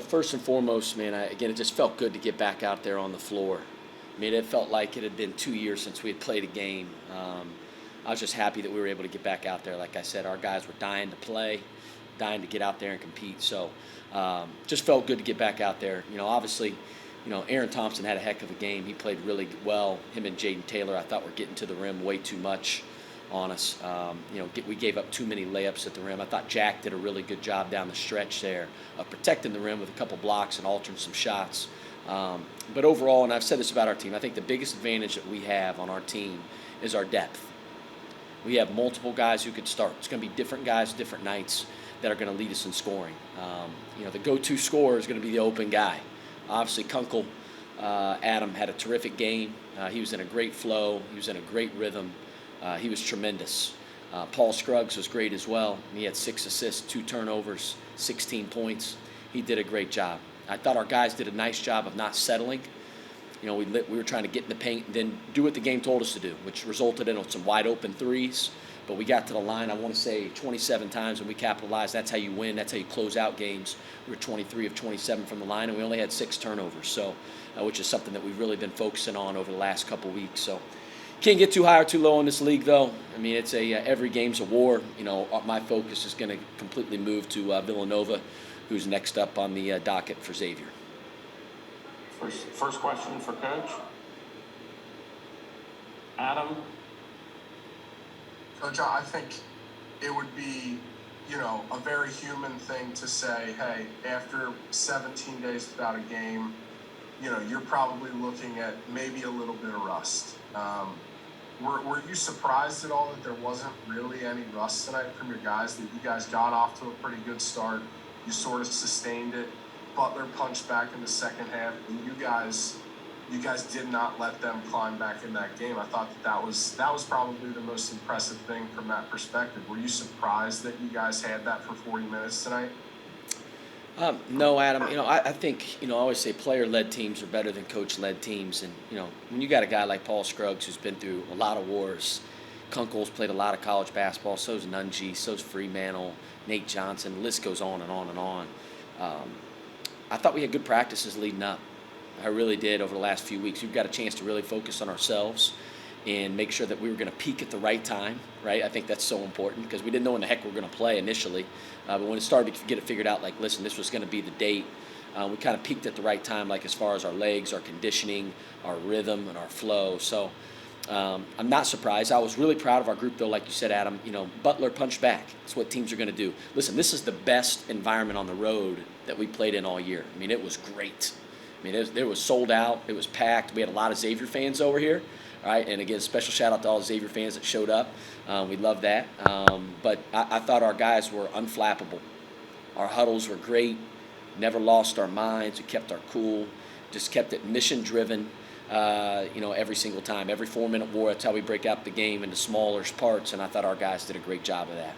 First and foremost, man, again, it just felt good to get back out there on the floor. I mean, it felt like it had been 2 years since we had played a game. I was just happy that we were able to get back out there. Like I said, our guys were dying to play, dying to get out there and compete. So just felt good to get back out there. Obviously, Aaron Thompson had a heck of a game. He played really well. Him and Jaden Taylor, I thought, were getting to the rim way too much on us. We gave up too many layups at the rim. I thought Jack did a really good job down the stretch there of protecting the rim with a couple blocks and altering some shots. But overall, and I've said this about our team, I think the biggest advantage that we have on our team is our depth. We have multiple guys who could start. It's going to be different guys, different nights that are going to lead us in scoring. The go-to scorer is going to be the open guy. Obviously, Kunkel, Adam had a terrific game. He was in a great flow. He was in a great rhythm. He was tremendous. Paul Scruggs was great as well. He had 6 assists, 2 turnovers, 16 points. He did a great job. I thought our guys did a nice job of not settling. We were trying to get in the paint and then do what the game told us to do, which resulted in some wide open threes. But we got to the line, I want to say 27 times, and we capitalized. That's how you win. That's how you close out games. We were 23 of 27 from the line, and we only had 6 turnovers, so which is something that we've really been focusing on over the last couple weeks. So can't get too high or too low in this league, though. I mean, it's every game's a war. My focus is going to completely move to Villanova, who's next up on the docket for Xavier. First question for Coach. Adam? Coach, I think it would be, a very human thing to say, hey, after 17 days without a game, you're probably looking at maybe a little bit of rust. Were you surprised at all that there wasn't really any rust tonight from your guys, that you guys got off to a pretty good start? You sort of sustained it. Butler punched back in the second half, and you guys did not let them climb back in that game. I thought that was probably the most impressive thing from that perspective. Were you surprised that you guys had that for 40 minutes tonight? No, Adam. I think, I always say player-led teams are better than coach-led teams. And, when you got a guy like Paul Scruggs who's been through a lot of wars, Kunkel's played a lot of college basketball, so's Nunji, so's Fremantle, Nate Johnson, the list goes on and on and on. I thought we had good practices leading up. I really did over the last few weeks. We've got a chance to really focus on ourselves and make sure that we were going to peak at the right time, right? I think that's so important because we didn't know when the heck we were going to play initially. But when it started to get it figured out, like, listen, this was going to be the date, we kind of peaked at the right time, like as far as our legs, our conditioning, our rhythm, and our flow. So I'm not surprised. I was really proud of our group, though, like you said, Adam. Butler punched back. That's what teams are going to do. Listen, this is the best environment on the road that we played in all year. I mean, it was great. I mean, it was sold out. It was packed. We had a lot of Xavier fans over here. All right, and again, special shout out to all the Xavier fans that showed up. We love that. But I thought our guys were unflappable. Our huddles were great. Never lost our minds. We kept our cool. Just kept it mission-driven. Every single time, every 4-minute war. That's how we break out the game into smaller parts. And I thought our guys did a great job of that.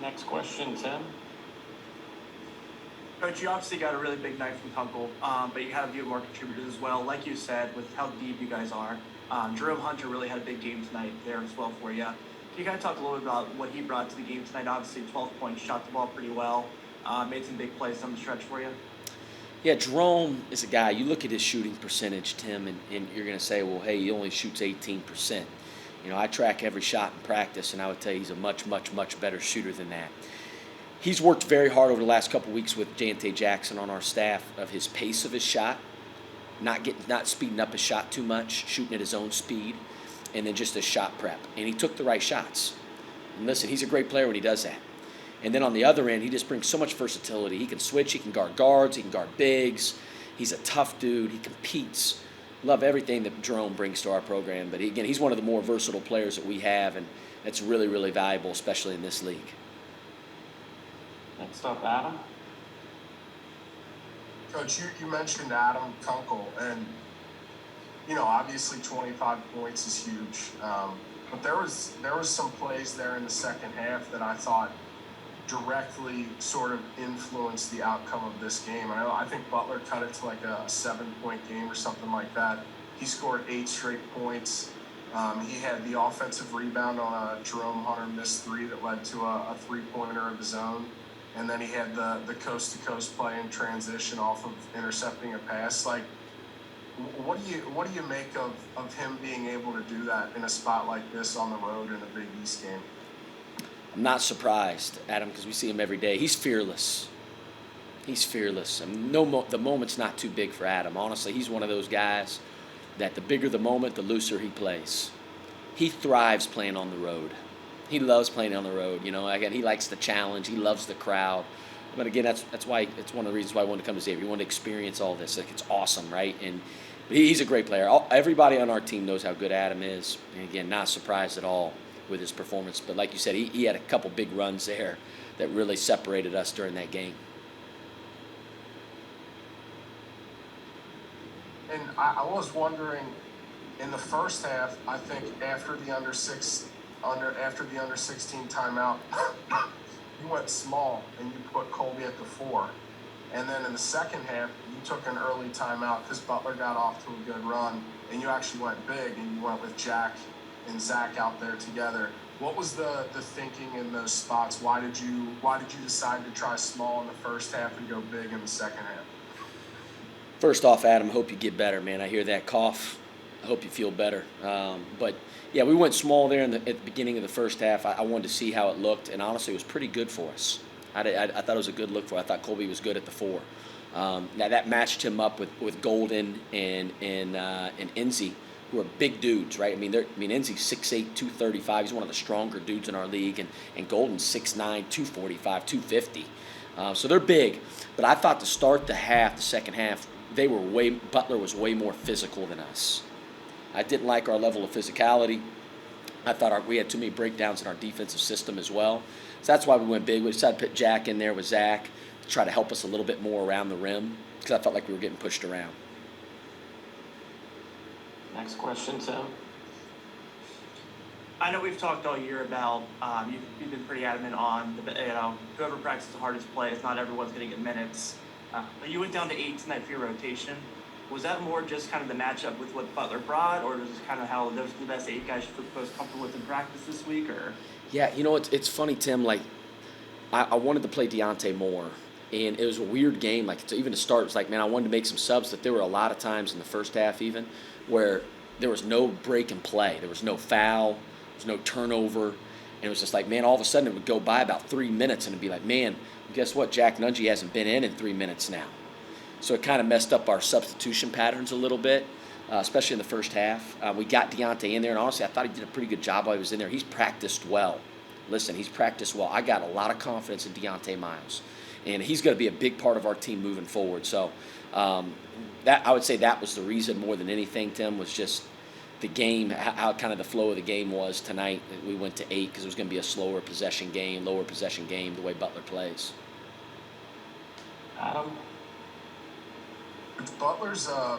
Next question, Tim. Coach, you obviously got a really big night from Kunkel, but you had a few more contributors as well. Like you said, with how deep you guys are, Jerome Hunter really had a big game tonight there as well for you. Can you kind of talk a little bit about what he brought to the game tonight? Obviously, 12 points, shot the ball pretty well, made some big plays on the stretch for you. Yeah, Jerome is a guy, you look at his shooting percentage, Tim, and you're going to say, well, hey, he only shoots 18%. I track every shot in practice, and I would tell you he's a much, much, much better shooter than that. He's worked very hard over the last couple of weeks with Jante Jackson on our staff of his pace of his shot, not speeding up his shot too much, shooting at his own speed, and then just his shot prep. And he took the right shots. And listen, he's a great player when he does that. And then on the other end, he just brings so much versatility. He can switch, he can guard guards, he can guard bigs. He's a tough dude. He competes. Love everything that Jerome brings to our program. But again, he's one of the more versatile players that we have, and that's really, really valuable, especially in this league. Next up, Adam. Coach, you mentioned Adam Kunkel, and obviously 25 points is huge. But there was some plays there in the second half that I thought directly sort of influenced the outcome of this game. I think Butler cut it to like a 7-point game or something like that. He scored 8 straight points. He had the offensive rebound on a Jerome Hunter missed 3 that led to a 3-pointer of his own. and then he had the coast-to-coast play in transition off of intercepting a pass. Like, what do you make of him being able to do that in a spot like this on the road in a Big East game? I'm not surprised, Adam, because we see him every day. He's fearless. He's fearless. And the moment's not too big for Adam. Honestly, he's one of those guys that the bigger the moment, the looser he plays. He thrives playing on the road. He loves playing on the road. You know, again, he likes the challenge. He loves the crowd. But again, that's why it's one of the reasons why I wanted to come to Xavier. He wanted to experience all this. Like, it's awesome, right? And he's a great player. Everybody on our team knows how good Adam is. And again, not surprised at all with his performance. But like you said, he had a couple big runs there that really separated us during that game. And I was wondering, in the first half, I think after the under 16 timeout, you went small and you put Colby at the 4. And then in the second half, you took an early timeout because Butler got off to a good run, and you actually went big and you went with Jack and Zach out there together. What was the thinking in those spots? Why did you decide to try small in the first half and go big in the second half? First off, Adam, hope you get better, man. I hear that cough. I hope you feel better. But yeah, we went small there at the beginning of the first half. I wanted to see how it looked, and honestly, it was pretty good for us. I thought it was a good look for us. I thought Colby was good at the 4. Now that matched him up with Golden and Enzi, who are big dudes, right? I mean, Enzi's 6'8", 235. He's one of the stronger dudes in our league, and Golden's 6'9", 245, 250. So they're big. But I thought to start the second half, Butler was way more physical than us. I didn't like our level of physicality. I thought we had too many breakdowns in our defensive system as well. So that's why we went big. We decided to put Jack in there with Zach to try to help us a little bit more around the rim because I felt like we were getting pushed around. Next question, Tim. I know we've talked all year about you've been pretty adamant on whoever practices the hardest plays. Not everyone's going to get minutes. But you went down to 8 tonight for your rotation. Was that more just kind of the matchup with what Butler brought, or was it kind of how those are the best 8 guys you feel most comfortable with in practice this week? Or yeah, it's funny, Tim. Like I wanted to play Deontay more, and it was a weird game. Like even to start, it was like, man, I wanted to make some subs. That there were a lot of times in the first half even where there was no break and play. There was no foul. There was no turnover. And it was just like, man, all of a sudden it would go by about 3 minutes and it'd be like, man, guess what? Jack Nungy hasn't been in 3 minutes now. So it kind of messed up our substitution patterns a little bit, especially in the first half. We got Deontay in there, and honestly, I thought he did a pretty good job while he was in there. He's practiced well. Listen, he's practiced well. I got a lot of confidence in Deontay Miles, and he's going to be a big part of our team moving forward. So that I would say that was the reason more than anything, Tim, was just the game, how kind of the flow of the game was tonight. We went to 8 because it was going to be a lower possession game, the way Butler plays. Adam? Butler's a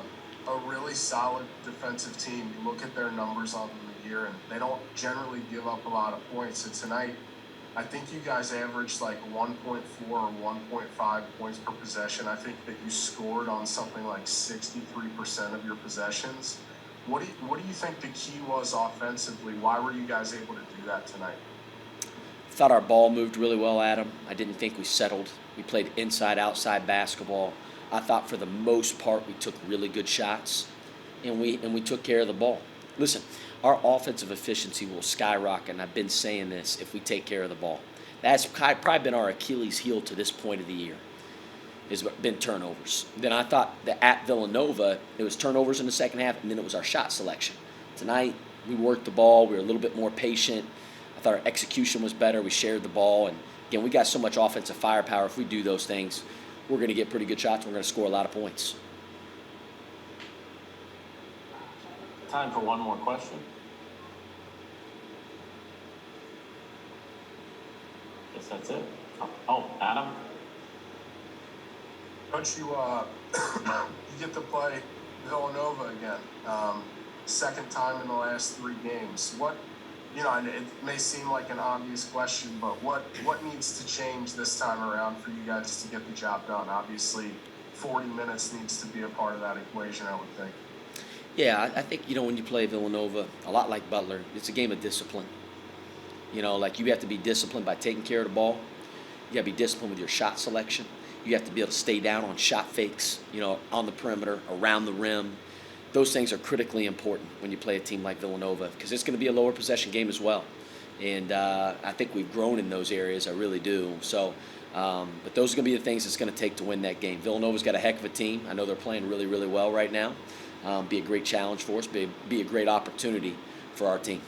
really solid defensive team. You look at their numbers on the year, and they don't generally give up a lot of points. And tonight, I think you guys averaged like 1.4 or 1.5 points per possession. I think that you scored on something like 63% of your possessions. What do you think the key was offensively? Why were you guys able to do that tonight? I thought our ball moved really well, Adam. I didn't think we settled. We played inside-outside basketball. I thought for the most part we took really good shots, and we took care of the ball. Listen, our offensive efficiency will skyrocket, and I've been saying this, if we take care of the ball. That's probably been our Achilles heel to this point of the year, has been turnovers. Then I thought that at Villanova, it was turnovers in the second half, and then it was our shot selection. Tonight, we worked the ball. We were a little bit more patient. I thought our execution was better. We shared the ball, and again, we got so much offensive firepower. If we do those things, we're going to get pretty good shots. We're going to score a lot of points. Time for one more question. Guess that's it. Oh, Adam? Coach, you get to play Villanova again. Second time in the last 3 games. And it may seem like an obvious question, but what needs to change this time around for you guys to get the job done? Obviously, 40 minutes needs to be a part of that equation, I would think. Yeah, I think, when you play Villanova, a lot like Butler, it's a game of discipline. Like you have to be disciplined by taking care of the ball. You got to be disciplined with your shot selection. You have to be able to stay down on shot fakes, on the perimeter, around the rim. Those things are critically important when you play a team like Villanova, because it's going to be a lower possession game as well. And I think we've grown in those areas. I really do. So, but those are going to be the things it's going to take to win that game. Villanova's got a heck of a team. I know they're playing really, really well right now. Be a great challenge for us. Be a great opportunity for our team.